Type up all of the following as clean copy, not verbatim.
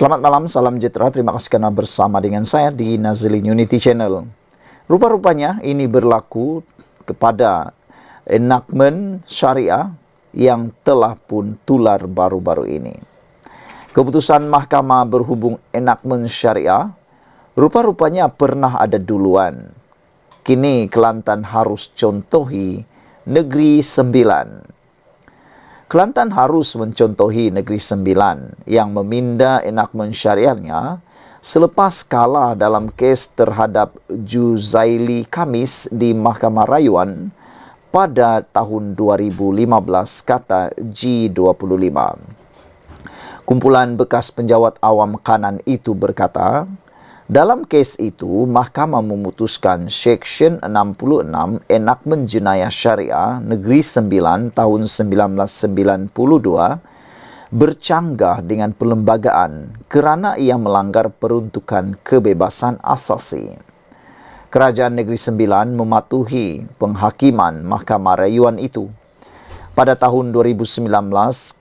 Selamat malam, salam sejahtera. Terima kasih karena bersama dengan saya di Nazilin Unity Channel. Rupa-rupanya ini berlaku kepada enakmen syariah yang telah pun tular baru-baru ini. Keputusan mahkamah berhubung enakmen syariah rupa-rupanya pernah ada duluan. Kini Kelantan harus contohi Negeri Sembilan. Kelantan harus mencontohi Negeri Sembilan yang meminda enakmen syariahnya selepas kalah dalam kes terhadap Juzaili Khamis di Mahkamah Rayuan pada tahun 2015, kata G25. Kumpulan bekas penjawat awam kanan itu berkata, dalam kes itu, mahkamah memutuskan Seksyen 66 Enakmen Jenayah Syariah Negeri Sembilan tahun 1992 bercanggah dengan perlembagaan kerana ia melanggar peruntukan kebebasan asasi. Kerajaan Negeri Sembilan mematuhi penghakiman Mahkamah Rayuan itu. Pada tahun 2019,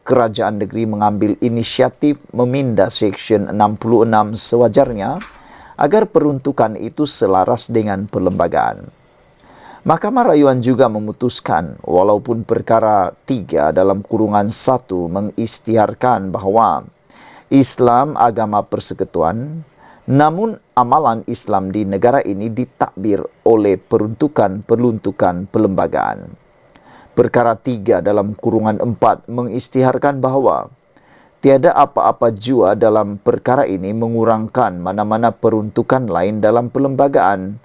Kerajaan Negeri mengambil inisiatif meminda Seksyen 66 sewajarnya agar peruntukan itu selaras dengan perlembagaan. Mahkamah Rayuan juga memutuskan walaupun perkara 3 dalam kurungan 1 mengisytiharkan bahawa Islam agama persekutuan, namun amalan Islam di negara ini ditakbir oleh peruntukan perlembagaan. Perkara 3 dalam kurungan 4 mengisytiharkan bahawa tiada apa-apa jua dalam perkara ini mengurangkan mana-mana peruntukan lain dalam perlembagaan,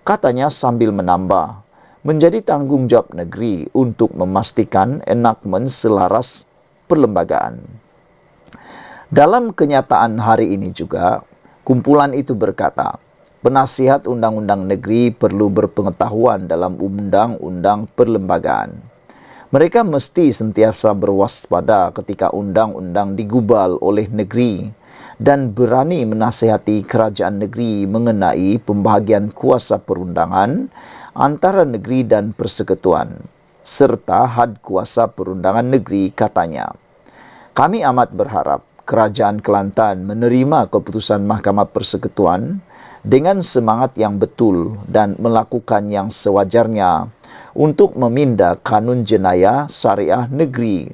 katanya sambil menambah, menjadi tanggungjawab negeri untuk memastikan enakmen selaras perlembagaan. Dalam kenyataan hari ini juga, kumpulan itu berkata, penasihat undang-undang negeri perlu berpengetahuan dalam undang-undang perlembagaan. Mereka mesti sentiasa berwaspada ketika undang-undang digubal oleh negeri dan berani menasihati kerajaan negeri mengenai pembahagian kuasa perundangan antara negeri dan persekutuan, serta had kuasa perundangan negeri, katanya. Kami amat berharap Kerajaan Kelantan menerima keputusan Mahkamah Persekutuan dengan semangat yang betul dan melakukan yang sewajarnya untuk meminda kanun jenayah syariah negeri.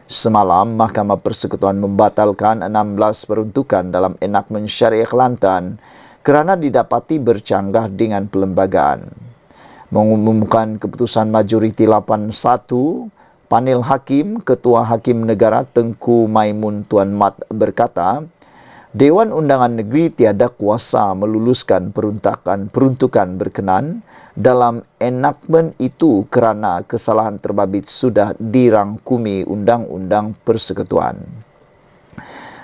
Semalam, Mahkamah Persekutuan membatalkan 16 peruntukan dalam enakmen syariah Kelantan kerana didapati bercanggah dengan perlembagaan. Mengumumkan keputusan majoriti 8-1, panel hakim, Ketua Hakim Negara Tengku Maimun Tuan Mat berkata, Dewan Undangan Negeri tiada kuasa meluluskan peruntukan berkenan dalam enakmen itu kerana kesalahan terbabit sudah dirangkumi Undang-Undang Persekutuan.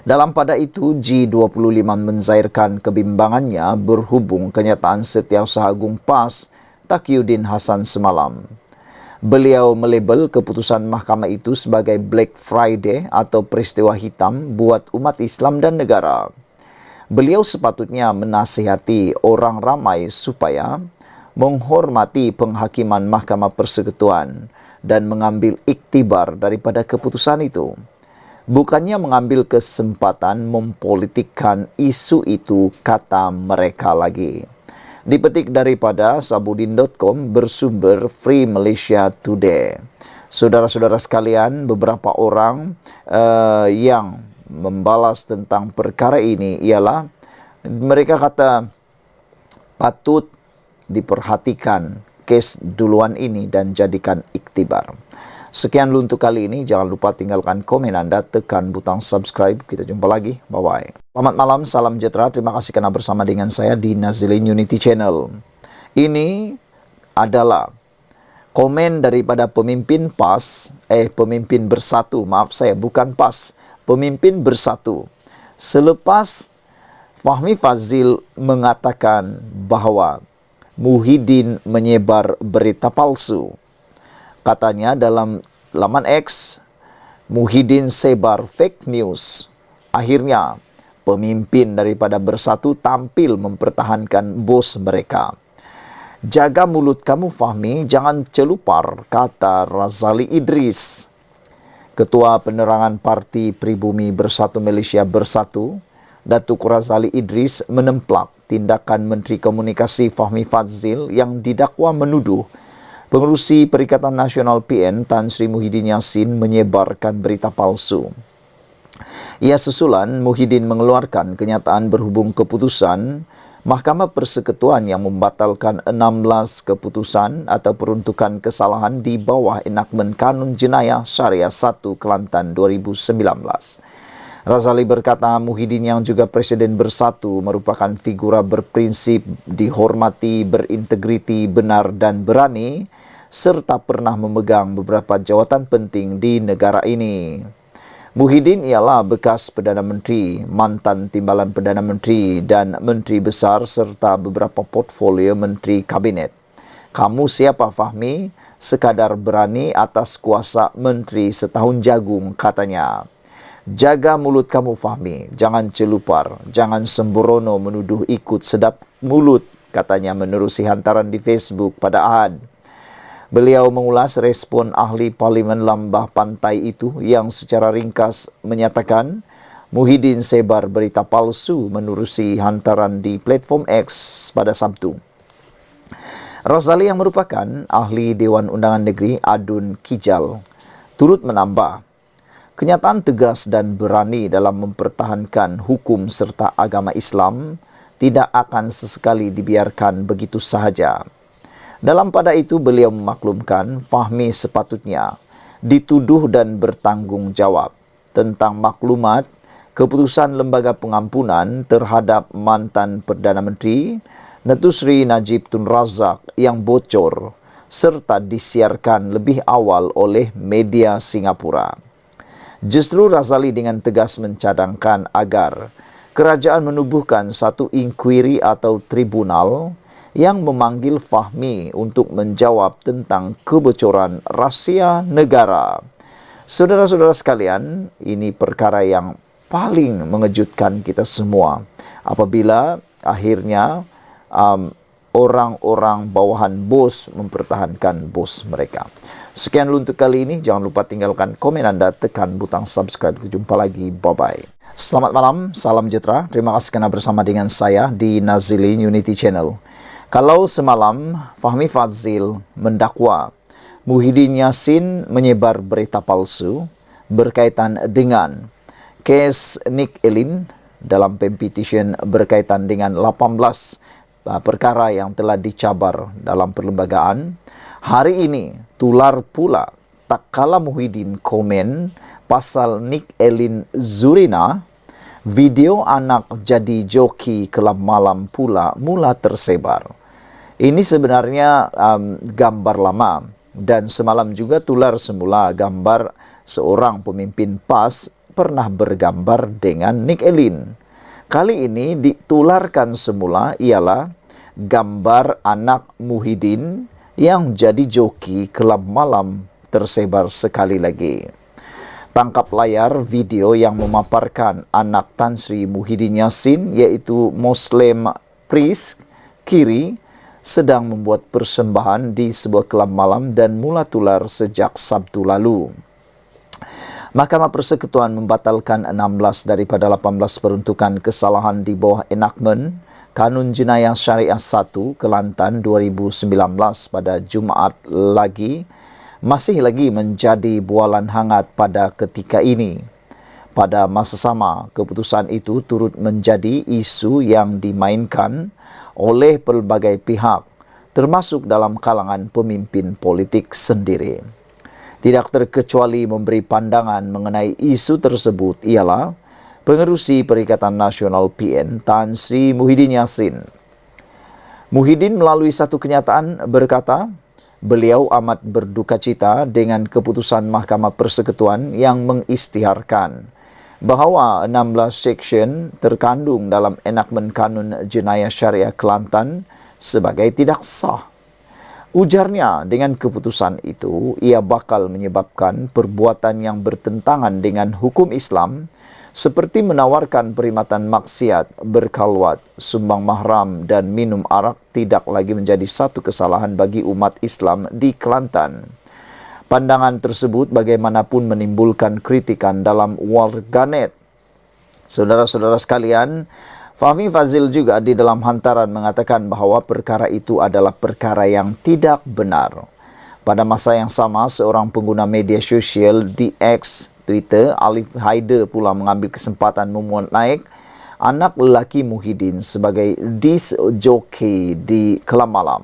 Dalam pada itu, G25 menzahirkan kebimbangannya berhubung kenyataan Setiausaha Agung PAS Taqiyuddin Hasan semalam. Beliau melabel keputusan mahkamah itu sebagai Black Friday atau peristiwa hitam buat umat Islam dan negara. Beliau sepatutnya menasihati orang ramai supaya menghormati penghakiman Mahkamah Persekutuan dan mengambil iktibar daripada keputusan itu. Bukannya mengambil kesempatan mempolitikkan isu itu, kata mereka lagi. Dipetik daripada sabudin.com bersumber Free Malaysia Today. Saudara-saudara sekalian, beberapa orang yang membalas tentang perkara ini ialah mereka kata patut diperhatikan kes duluan ini dan jadikan iktibar. Sekian dulu untuk kali ini. Jangan lupa tinggalkan komen Anda, tekan butang subscribe. Kita jumpa lagi. Bye-bye. Selamat malam, salam sejahtera. Terima kasih karena bersama dengan saya di Nazilin Unity Channel. Ini adalah komen daripada pemimpin PAS, pemimpin bersatu, maaf saya, bukan PAS, pemimpin bersatu. Selepas Fahmi Fazil mengatakan bahawa Muhyiddin menyebar berita palsu. Katanya dalam laman X, Muhyiddin sebar fake news. Akhirnya, pemimpin daripada Bersatu tampil mempertahankan bos mereka. Jaga mulut kamu Fahmi, jangan celupar, kata Razali Idris. Ketua Penerangan Parti Pribumi Bersatu Malaysia Bersatu, Datuk Razali Idris menemplak tindakan Menteri Komunikasi Fahmi Fadzil yang didakwa menuduh Pengerusi Perikatan Nasional PN Tan Sri Muhyiddin Yassin menyebarkan berita palsu. Ia susulan Muhyiddin mengeluarkan kenyataan berhubung keputusan Mahkamah Persekutuan yang membatalkan 16 keputusan atau peruntukan kesalahan di bawah enakmen Kanun Jenayah Syariah 1 Kelantan 2019. Razali berkata Muhyiddin yang juga Presiden Bersatu merupakan figura berprinsip, dihormati, berintegriti, benar dan berani, serta pernah memegang beberapa jawatan penting di negara ini. Muhyiddin ialah bekas Perdana Menteri, mantan Timbalan Perdana Menteri dan Menteri Besar serta beberapa portfolio Menteri Kabinet. Kamu siapa Fahmi? Sekadar berani atas kuasa Menteri setahun jagung, katanya. Jaga mulut kamu Fahmi, jangan celupar, jangan sembrono menuduh ikut sedap mulut, katanya menerusi hantaran di Facebook pada Ahad. Beliau mengulas respon ahli Parlimen Lambah Pantai itu yang secara ringkas menyatakan Muhyiddin sebar berita palsu menerusi hantaran di platform X pada Sabtu. Razali yang merupakan ahli Dewan Undangan Negeri Adun Kijal turut menambah, kenyataan tegas dan berani dalam mempertahankan hukum serta agama Islam tidak akan sesekali dibiarkan begitu sahaja. Dalam pada itu beliau memaklumkan Fahmi sepatutnya dituduh dan bertanggung jawab tentang maklumat keputusan Lembaga Pengampunan terhadap mantan Perdana Menteri Datuk Seri Najib Tun Razak yang bocor serta disiarkan lebih awal oleh media Singapura. Justru Razali dengan tegas mencadangkan agar kerajaan menubuhkan satu inkuiri atau tribunal yang memanggil Fahmi untuk menjawab tentang kebocoran rahsia negara. Saudara-saudara sekalian, ini perkara yang paling mengejutkan kita semua apabila akhirnya orang-orang bawahan bos mempertahankan bos mereka. Sekian dulu untuk kali ini. Jangan lupa tinggalkan komen Anda, tekan butang subscribe. Kita jumpa lagi. Bye-bye. Selamat malam, salam sejahtera. Terima kasih kerana bersama dengan saya di Nazilin Unity Channel. Kalau semalam Fahmi Fadzil mendakwa Muhyiddin Yassin menyebar berita palsu berkaitan dengan kes Nick Elin dalam petition berkaitan dengan 18 perkara yang telah dicabar dalam perlembagaan, hari ini tular pula tak kala Muhyiddin komen pasal Nick Elin Zurina, video anak jadi joki kelab malam pula mula tersebar. Ini sebenarnya gambar lama dan semalam juga tular semula gambar seorang pemimpin PAS pernah bergambar dengan Nick Elin. Kali ini ditularkan semula ialah gambar anak Muhyiddin yang jadi joki kelab malam tersebar sekali lagi. Tangkap layar video yang memaparkan anak Tan Sri Muhyiddin Yassin iaitu Muslim Priest Kiri sedang membuat persembahan di sebuah kelab malam dan mula tular sejak Sabtu lalu. Mahkamah Persekutuan membatalkan 16 daripada 18 peruntukan kesalahan di bawah enakmen Kanun Jenayah Syariah 1 Kelantan 2019 pada Jumaat masih lagi menjadi bualan hangat pada ketika ini. Pada masa sama, keputusan itu turut menjadi isu yang dimainkan oleh pelbagai pihak, termasuk dalam kalangan pemimpin politik sendiri. Tidak terkecuali memberi pandangan mengenai isu tersebut ialah Pengerusi Perikatan Nasional PN Tan Sri Muhyiddin Yassin. Muhyiddin melalui satu kenyataan berkata, beliau amat berduka cita dengan keputusan Mahkamah Persekutuan yang mengisytiharkan bahawa 16 seksyen terkandung dalam enakmen Kanun Jenayah Syariah Kelantan sebagai tidak sah. Ujarnya, dengan keputusan itu, ia bakal menyebabkan perbuatan yang bertentangan dengan hukum Islam seperti menawarkan perkhidmatan maksiat, berkalwat, sumbang mahram dan minum arak tidak lagi menjadi satu kesalahan bagi umat Islam di Kelantan. Pandangan tersebut bagaimanapun menimbulkan kritikan dalam warganet. Saudara-saudara sekalian, Fahmi Fazil juga di dalam hantaran mengatakan bahawa perkara itu adalah perkara yang tidak benar. Pada masa yang sama, seorang pengguna media sosial di X, Twitter, Alif Haider pula mengambil kesempatan memuat naik anak lelaki Muhyiddin sebagai disc jockey di Kelam Malam.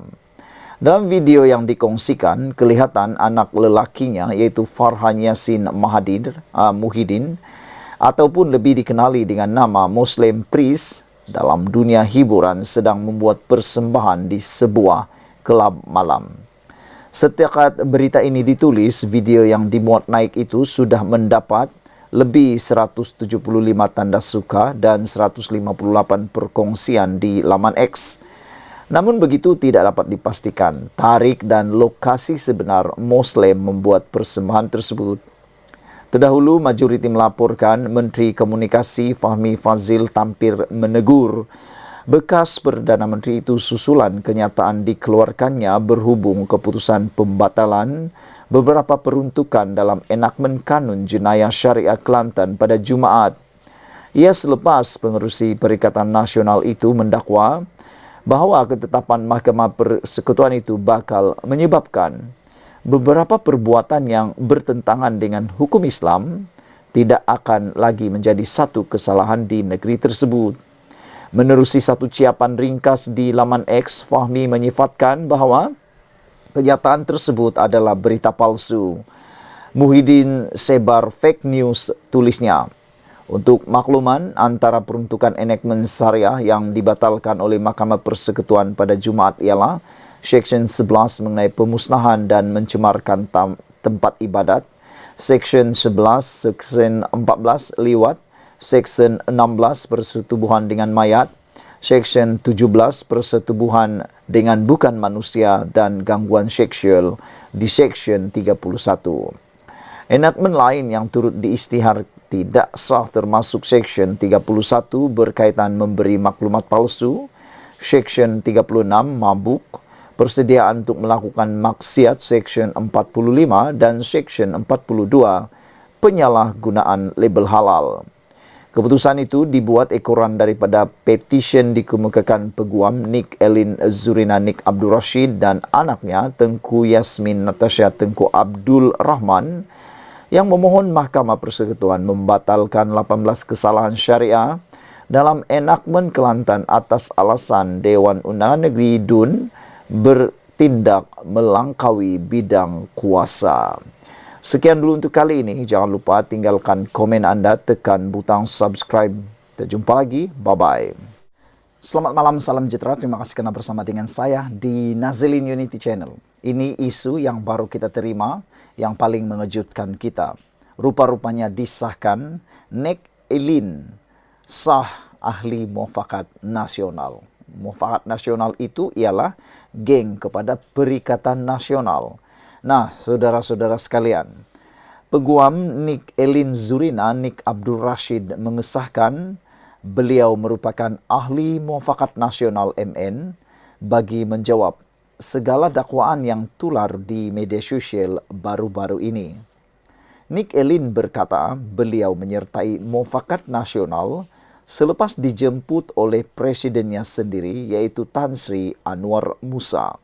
Dalam video yang dikongsikan, kelihatan anak lelakinya iaitu Farhan Yassin Muhyiddin ataupun lebih dikenali dengan nama Muslim Priest dalam dunia hiburan sedang membuat persembahan di sebuah kelab malam. Setakat berita ini ditulis, video yang dimuat naik itu sudah mendapat lebih 175 tanda suka dan 158 perkongsian di laman X. Namun begitu tidak dapat dipastikan tarikh dan lokasi sebenar Muslim membuat persembahan tersebut. Terdahulu, majoriti melaporkan Menteri Komunikasi Fahmi Fazil tampil menegur bekas Perdana Menteri itu susulan kenyataan dikeluarkannya berhubung keputusan pembatalan beberapa peruntukan dalam enakmen Kanun Jenayah Syariah Kelantan pada Jumaat. Ia selepas pengerusi Perikatan Nasional itu mendakwa bahawa ketetapan Mahkamah Persekutuan itu bakal menyebabkan beberapa perbuatan yang bertentangan dengan hukum Islam tidak akan lagi menjadi satu kesalahan di negeri tersebut. Menerusi satu ciapan ringkas di laman X, Fahmi menyifatkan bahawa kenyataan tersebut adalah berita palsu. Muhyiddin sebar fake news, tulisnya. Untuk makluman, antara peruntukan enakmen syariah yang dibatalkan oleh Mahkamah Persekutuan pada Jumaat ialah Seksyen 11 mengenai pemusnahan dan mencemarkan tempat ibadat, Seksyen 11, Seksyen 14 liwat, Seksyen 16 persetubuhan dengan mayat, Seksyen 17 persetubuhan dengan bukan manusia dan gangguan seksual di Seksyen 31. Enakmen lain yang turut diisytihar tidak sah termasuk Seksyen 31 berkaitan memberi maklumat palsu, Seksyen 36 mabuk, persediaan untuk melakukan maksiat Seksyen 45 dan Seksyen 42 penyalahgunaan label halal. Keputusan itu dibuat ekoran daripada petisyen dikemukakan Peguam Nik Elin Zurina Nik Abdul Rashid dan anaknya Tengku Yasmin Natasha Tengku Abdul Rahman yang memohon Mahkamah Persekutuan membatalkan 18 kesalahan syariah dalam enakmen Kelantan atas alasan Dewan Undangan Negeri DUN bertindak melangkaui bidang kuasa. Sekian dulu untuk kali ini. Jangan lupa tinggalkan komen anda, tekan butang subscribe. Kita jumpa lagi. Bye-bye. Selamat malam, salam sejahtera. Terima kasih kerana bersama dengan saya di Nazilin Unity Channel. Ini isu yang baru kita terima, yang paling mengejutkan kita. Rupa-rupanya disahkan Nik Elin sah ahli muafakat nasional. Muafakat nasional itu ialah geng kepada Perikatan Nasional. Nah, saudara-saudara sekalian, Peguam Nik Elin Zurina Nik Abdul Rashid mengesahkan beliau merupakan ahli muafakat nasional MN bagi menjawab segala dakwaan yang tular di media sosial baru-baru ini. Nik Elin berkata beliau menyertai muafakat nasional selepas dijemput oleh presidennya sendiri iaitu Tan Sri Anwar Musa.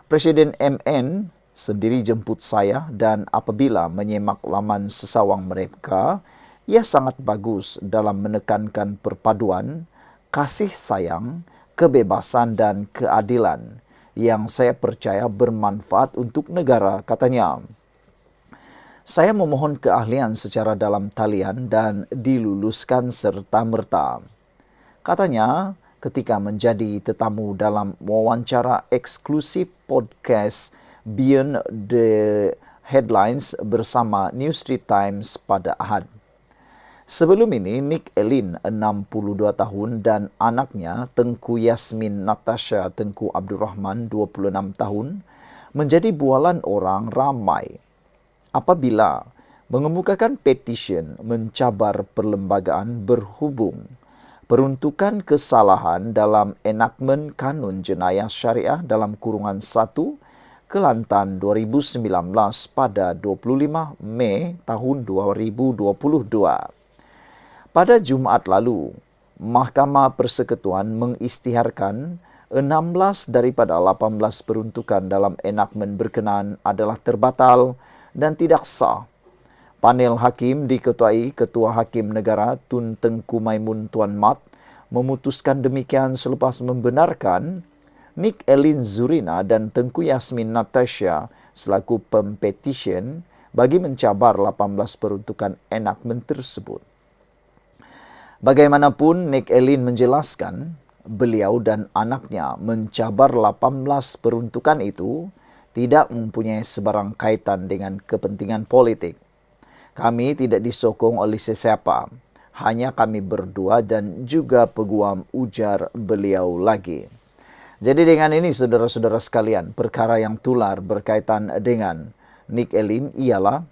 Presiden MN sendiri jemput saya dan apabila menyemak laman sesawang mereka, ia sangat bagus dalam menekankan perpaduan, kasih sayang, kebebasan dan keadilan yang saya percaya bermanfaat untuk negara, katanya. Saya memohon keahlian secara dalam talian dan diluluskan serta-merta. Katanya ketika menjadi tetamu dalam wawancara eksklusif podcast Beyond the Headlines bersama New Street Times pada Ahad. Sebelum ini, Nik Elin, 62 tahun dan anaknya Tengku Yasmin Natasha Tengku Abdul Rahman, 26 tahun, menjadi bualan orang ramai apabila mengemukakan petisyen mencabar perlembagaan berhubung peruntukan kesalahan dalam enakmen Kanun Jenayah Syariah dalam kurungan 1 Kelantan 2019 pada 25 Mei tahun 2022. Pada Jumaat lalu, Mahkamah Persekutuan mengisytiharkan 16 daripada 18 peruntukan dalam enakmen berkenaan adalah terbatal dan tidak sah. Panel hakim diketuai Ketua Hakim Negara Tun Tengku Maimun Tuan Mat memutuskan demikian selepas membenarkan Nick Elin Zurina dan Tengku Yasmin Natasha selaku pempetisyen bagi mencabar 18 peruntukan enakmen tersebut. Bagaimanapun, Nick Elin menjelaskan beliau dan anaknya mencabar 18 peruntukan itu tidak mempunyai sebarang kaitan dengan kepentingan politik. Kami tidak disokong oleh sesiapa, hanya kami berdua dan juga peguam, ujar beliau lagi. Jadi dengan ini saudara-saudara sekalian, perkara yang tular berkaitan dengan Nick Elin ialah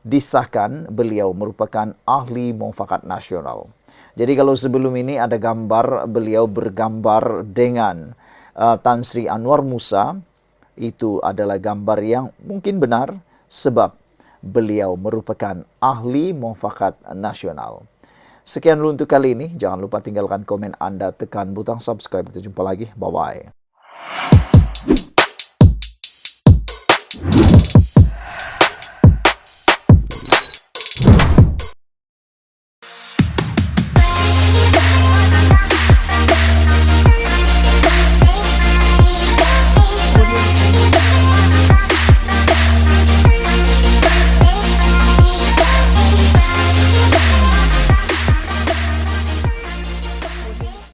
disahkan beliau merupakan ahli mufakat nasional. Jadi kalau sebelum ini ada gambar beliau bergambar dengan Tan Sri Anwar Musa, itu adalah gambar yang mungkin benar sebab beliau merupakan ahli mufakat nasional. Sekian dulu untuk kali ini. Jangan lupa tinggalkan komen Anda, tekan butang subscribe. Kita jumpa lagi. Bye-bye.